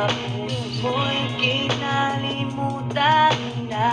puso mo'y kinalimutan na.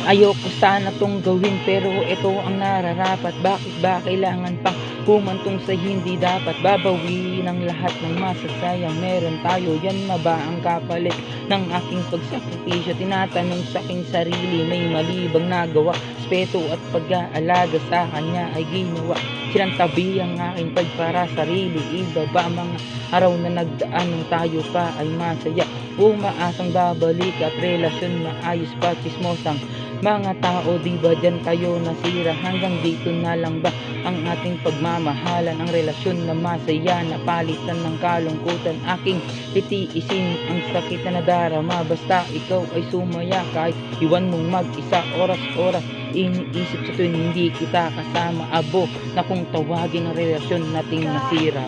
Ayoko sana tong gawin pero ito ang nararapat. Bakit ba kailangan pang humantong sa hindi dapat? Babawiin ang lahat ng masasayang meron tayo. Yan na ba ang kapalit ng aking pagsakripisyo? Tinatanong sa aking sarili, may mali bang nagawa? Respeto at pag-aalaga sa kanya ay ginawa. Sinantabi ang aking pagpara sarili. Iba ba mga araw na nagdaan nung tayo pa ay masaya? Umaasang babalik at relasyon maayos pa, chismosang mga tao, di ba dyan kayo nasira? Hanggang dito na lang ba ang ating pagmamahalan? Ang relasyon na masaya na palitan ng kalungkutan. Aking titiisin ang sakit na nadarama. Basta ikaw ay sumaya kahit iwan mong mag-isa. Oras-oras iniisip sa tuwing hindi kita kasama. Abo na kung tawagin ang relasyon nating nasira.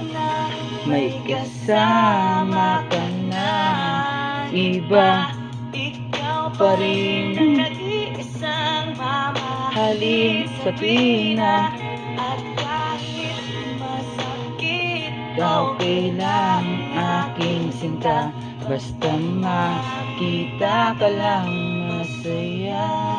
May kasama ka na iba, Ikaw pa rin ang nag-iisang halin sa tuwina. At kahit masakit, Okay lang aking sinta, basta makita ka lang masaya.